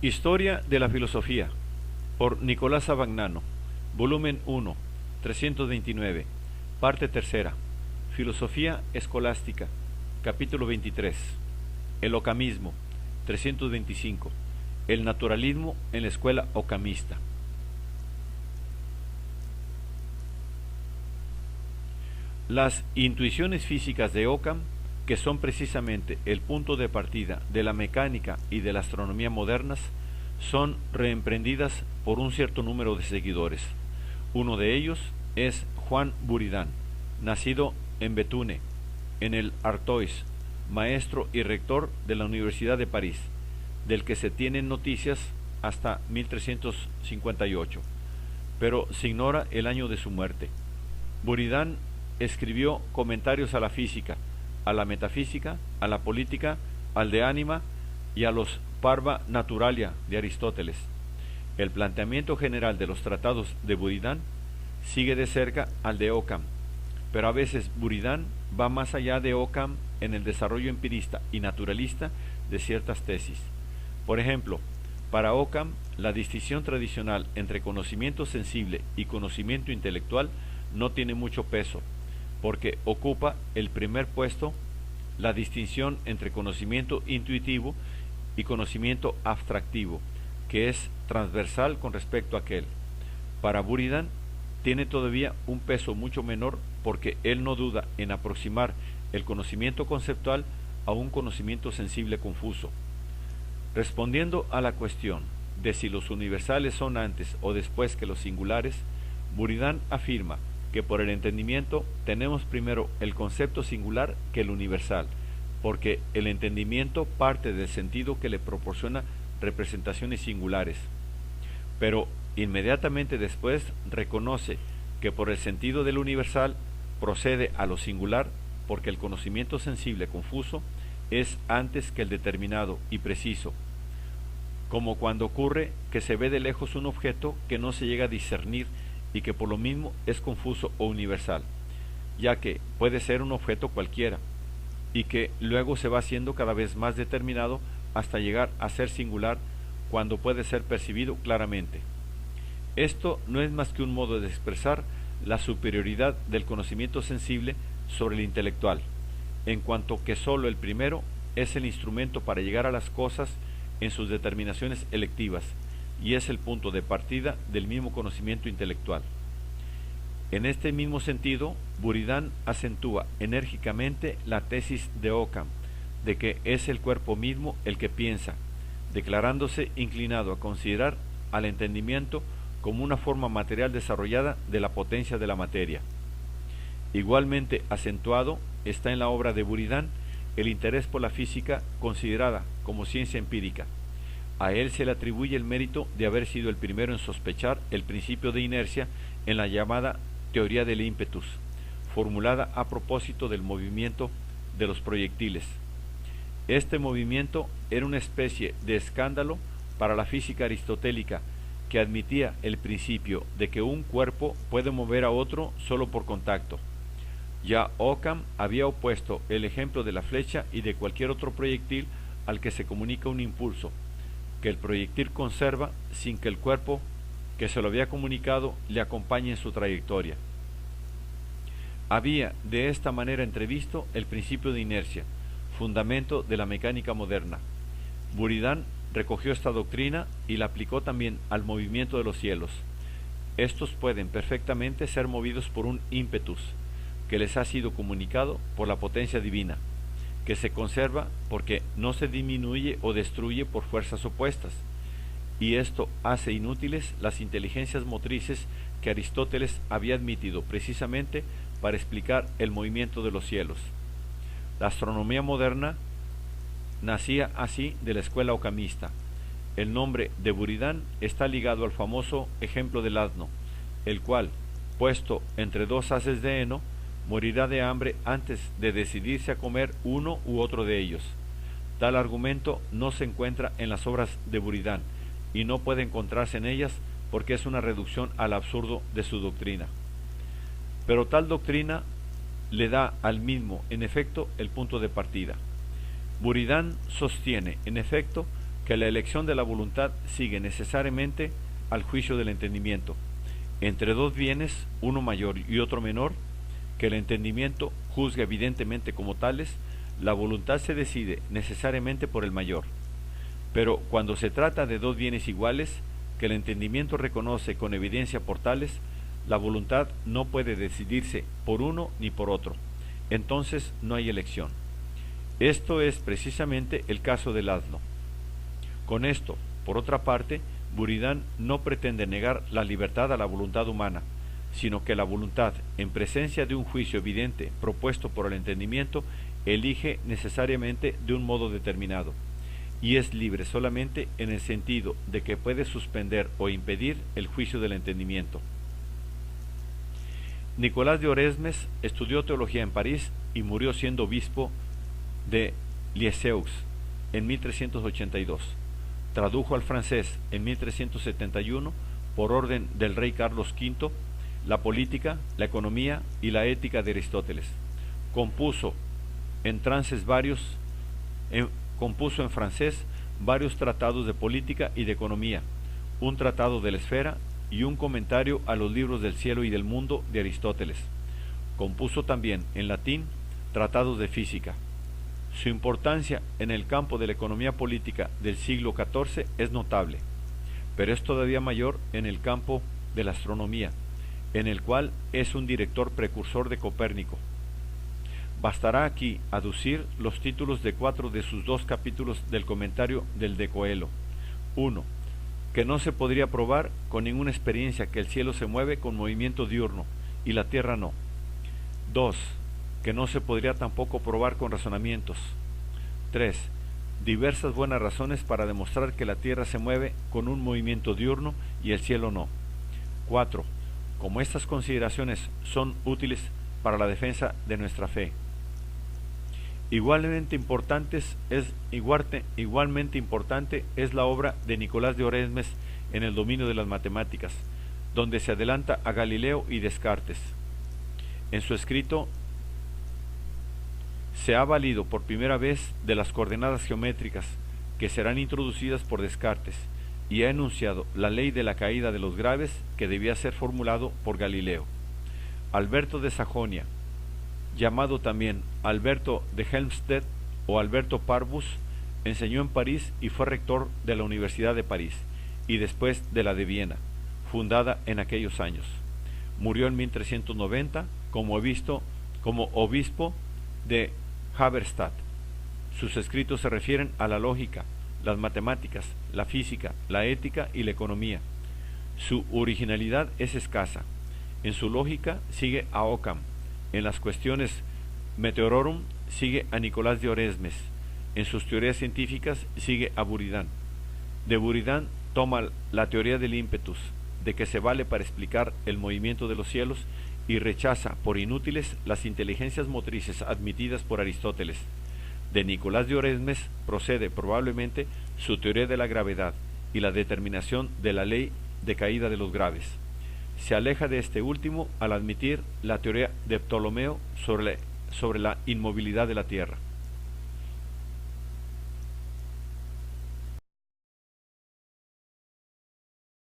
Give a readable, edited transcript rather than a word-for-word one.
Historia de la Filosofía, por Nicolás Abagnano, volumen 1, 329, parte tercera, Filosofía Escolástica, capítulo 23, el Ocamismo, 325, el naturalismo en la escuela ocamista. Las intuiciones físicas de Occam, que son precisamente el punto de partida de la mecánica y de la astronomía modernas, son reemprendidas por un cierto número de seguidores. Uno de ellos es Juan Buridan, nacido en Béthune, en el Artois, maestro y rector de la Universidad de París, del que se tienen noticias hasta 1358, pero se ignora el año de su muerte. Buridan escribió comentarios a la física, a la metafísica, a la política, al de ánima y a los Parva Naturalia de Aristóteles. El planteamiento general de los tratados de Buridan sigue de cerca al de Occam, pero a veces Buridan va más allá de Occam en el desarrollo empirista y naturalista de ciertas tesis. Por ejemplo, para Occam, la distinción tradicional entre conocimiento sensible y conocimiento intelectual no tiene mucho peso, porque ocupa el primer puesto la distinción entre conocimiento intuitivo y conocimiento abstractivo, que es transversal con respecto a aquel. Para Buridan tiene todavía un peso mucho menor porque él no duda en aproximar el conocimiento conceptual a un conocimiento sensible confuso. Respondiendo a la cuestión de si los universales son antes o después que los singulares, Buridan afirma que por el entendimiento tenemos primero el concepto singular que el universal, porque el entendimiento parte del sentido que le proporciona representaciones singulares. Pero inmediatamente después reconoce que por el sentido del universal procede a lo singular, porque el conocimiento sensible confuso es antes que el determinado y preciso, como cuando ocurre que se ve de lejos un objeto que no se llega a discernir y que por lo mismo es confuso o universal, ya que puede ser un objeto cualquiera, y que luego se va haciendo cada vez más determinado hasta llegar a ser singular cuando puede ser percibido claramente. Esto no es más que un modo de expresar la superioridad del conocimiento sensible sobre el intelectual, en cuanto que sólo el primero es el instrumento para llegar a las cosas en sus determinaciones electivas, y es el punto de partida del mismo conocimiento intelectual. En este mismo sentido, Buridan acentúa enérgicamente la tesis de Occam, de que es el cuerpo mismo el que piensa, declarándose inclinado a considerar al entendimiento como una forma material desarrollada de la potencia de la materia. Igualmente acentuado está en la obra de Buridan el interés por la física considerada como ciencia empírica. A él se le atribuye el mérito de haber sido el primero en sospechar el principio de inercia en la llamada teoría del ímpetus, formulada a propósito del movimiento de los proyectiles. Este movimiento era una especie de escándalo para la física aristotélica, que admitía el principio de que un cuerpo puede mover a otro solo por contacto. Ya Occam había opuesto el ejemplo de la flecha y de cualquier otro proyectil al que se comunica un impulso, que el proyectil conserva sin que el cuerpo que se lo había comunicado le acompañe en su trayectoria. Había de esta manera entrevisto el principio de inercia, fundamento de la mecánica moderna. Buridan recogió esta doctrina y la aplicó también al movimiento de los cielos. Estos pueden perfectamente ser movidos por un ímpetus que les ha sido comunicado por la potencia divina, que se conserva porque no se disminuye o destruye por fuerzas opuestas, y esto hace inútiles las inteligencias motrices que Aristóteles había admitido precisamente para explicar el movimiento de los cielos. La astronomía moderna nacía así de la escuela ocamista. El nombre de Buridan está ligado al famoso ejemplo del asno, el cual, puesto entre dos haces de heno, morirá de hambre antes de decidirse a comer uno u otro de ellos. Tal argumento no se encuentra en las obras de Buridan y no puede encontrarse en ellas porque es una reducción al absurdo de su doctrina. Pero tal doctrina le da al mismo, en efecto, el punto de partida. Buridan sostiene, en efecto, que la elección de la voluntad sigue necesariamente al juicio del entendimiento, entre dos bienes, uno mayor y otro menor, que el entendimiento juzga evidentemente como tales, la voluntad se decide necesariamente por el mayor. Pero cuando se trata de dos bienes iguales, que el entendimiento reconoce con evidencia por tales, la voluntad no puede decidirse por uno ni por otro. Entonces no hay elección. Esto es precisamente el caso del asno. Con esto, por otra parte, Buridan no pretende negar la libertad a la voluntad humana, sino que la voluntad, en presencia de un juicio evidente propuesto por el entendimiento, elige necesariamente de un modo determinado, y es libre solamente en el sentido de que puede suspender o impedir el juicio del entendimiento. Nicolás de Oresmes estudió teología en París y murió siendo obispo de Lisieux en 1382. Tradujo al francés en 1371, por orden del rey Carlos V, la política, la economía y la ética de Aristóteles. Compuso en francés varios tratados de política y de economía, un tratado de la esfera y un comentario a los libros del cielo y del mundo de Aristóteles. Compuso también en latín tratados de física. Su importancia en el campo de la economía política del siglo XIV es notable, pero es todavía mayor en el campo de la astronomía, en el cual es un director precursor de Copérnico. Bastará aquí aducir los títulos de 4 de sus 2 capítulos del comentario del De Coelho. 1. Que no se podría probar con ninguna experiencia que el cielo se mueve con movimiento diurno y la tierra no. 2. Que no se podría tampoco probar con razonamientos. 3. Diversas buenas razones para demostrar que la tierra se mueve con un movimiento diurno y el cielo no. 4. Como estas consideraciones son útiles para la defensa de nuestra fe. Igualmente importante es la obra de Nicolás de Oresmes en el dominio de las matemáticas, donde se adelanta a Galileo y Descartes. En su escrito se ha valido por primera vez de las coordenadas geométricas que serán introducidas por Descartes y ha enunciado la ley de la caída de los graves que debía ser formulado por Galileo. Alberto de Sajonia, llamado también Alberto de Helmstedt o Alberto Parvus, enseñó en París y fue rector de la Universidad de París y después de la de Viena, fundada en aquellos años. Murió en 1390 como obispo de Halberstadt. Sus escritos se refieren a la lógica, las matemáticas, la física, la ética y la economía. Su originalidad es escasa. En su lógica sigue a Occam. En las cuestiones meteororum sigue a Nicolás de Oresmes. En sus teorías científicas sigue a Buridan. De Buridan toma la teoría del ímpetus, de que se vale para explicar el movimiento de los cielos, y rechaza por inútiles las inteligencias motrices admitidas por Aristóteles. De Nicolás de Oresmes procede probablemente su teoría de la gravedad y la determinación de la ley de caída de los graves. Se aleja de este último al admitir la teoría de Ptolomeo sobre la inmovilidad de la Tierra.